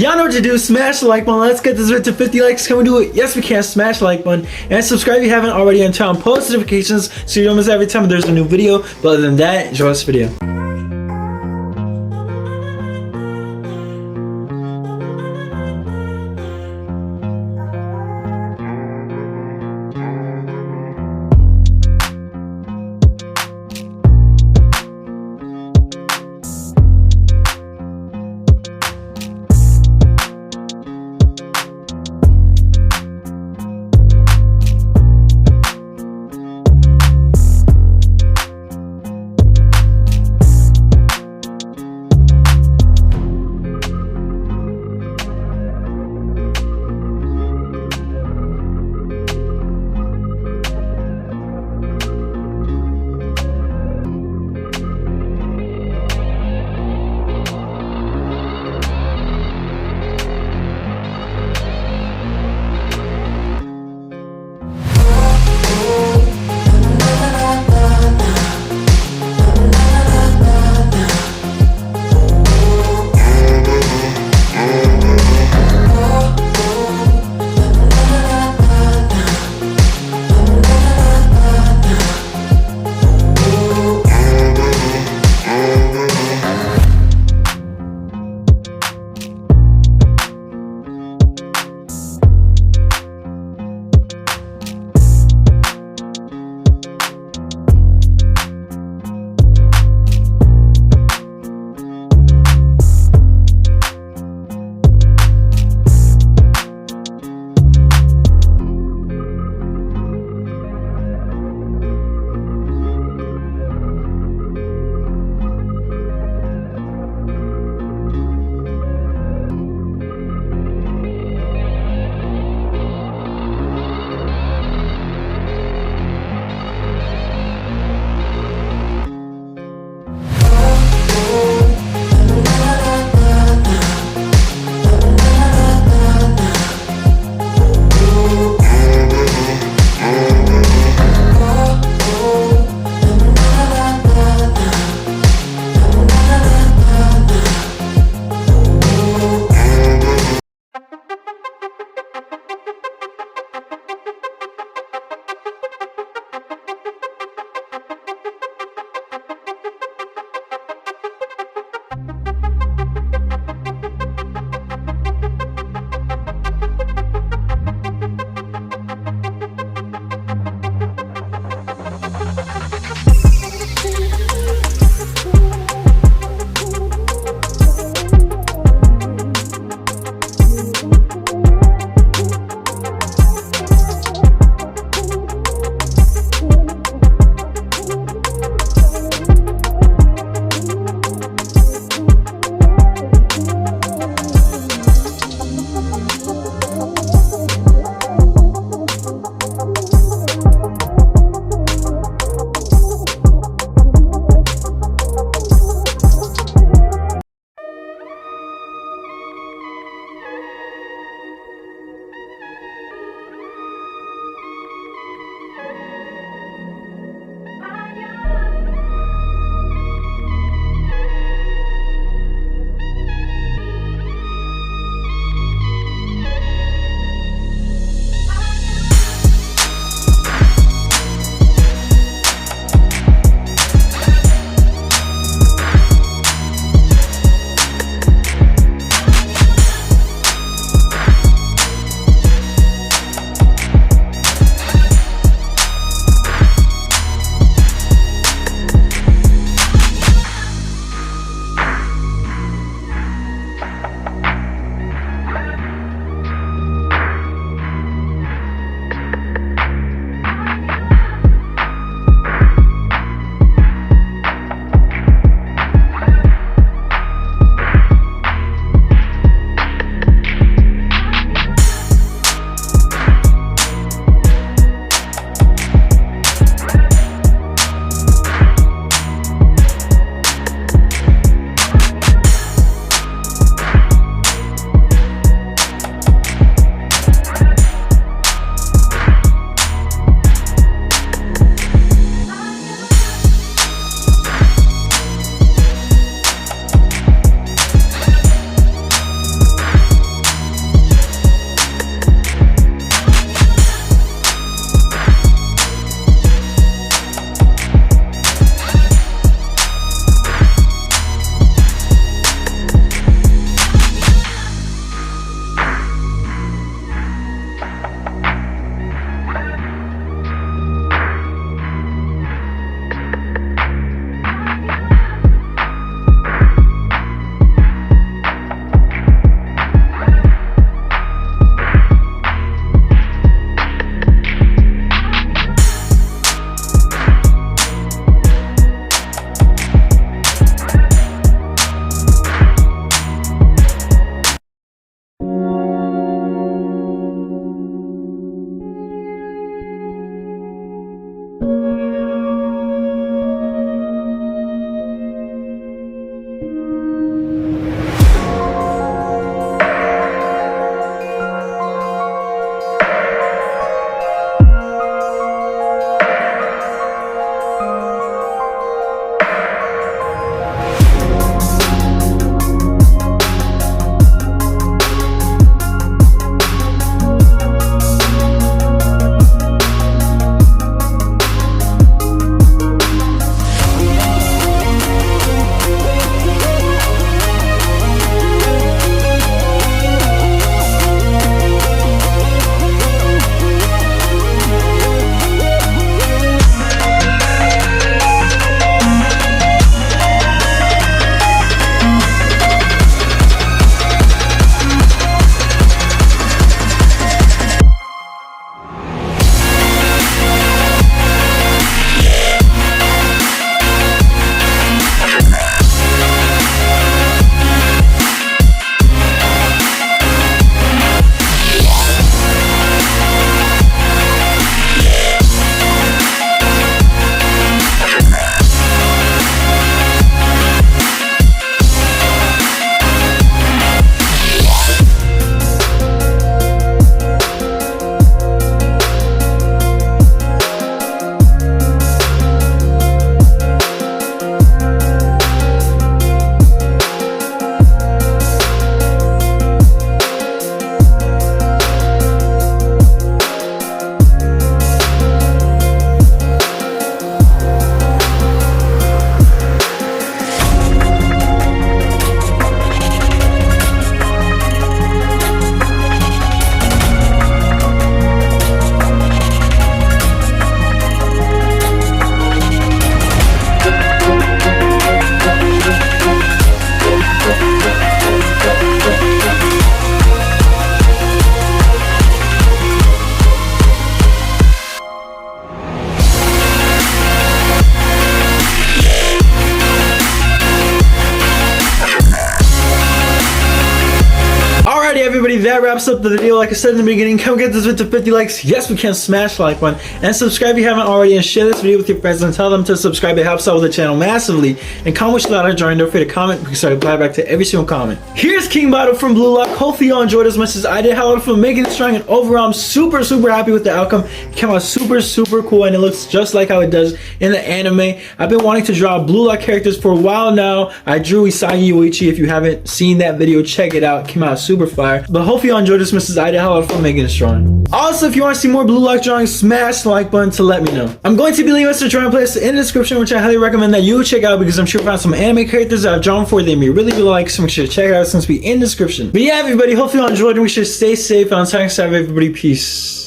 Y'all know what to do. Smash the like button. Let's get this video to 50 likes. Can we do it? Yes, we can. Smash the like button. And subscribe if you haven't already, and turn on post notifications so you don't miss every time there's a new video. But other than that, enjoy this video. everybody, that wraps up the video. Like I said in the beginning, come get this video to 50 likes. Yes, we can. Smash the like button and subscribe if you haven't already, and share this video with your friends and tell them to subscribe. It helps out with the channel massively. And comment what you thought I joined. Don't forget to comment because I reply back to every single comment. Here's King Battle from Blue Lock. Hopefully y'all enjoyed as much as I did. How for making it strong, and overall I'm super happy with the outcome. It came out super cool, and it looks just like how it does in the anime. I've been wanting to draw Blue Lock characters for a while now. I drew Isagi Yoichi. If you haven't seen that video, check it out. It came out super fire. But hopefully y'all enjoyed as much as I did. How for making it strong. Also, if you want to see more Blue Lock drawings, smash the like button to let me know. I'm going to be leaving us a drawing playlist in the description, which I highly recommend that you check out because I'm sure you'll find some anime characters that I've drawn for they may really like, so make sure to check it out. It's going to be in the description. But yeah, everybody, hopefully you all enjoyed, and we should stay safe. Until next time, everybody, peace.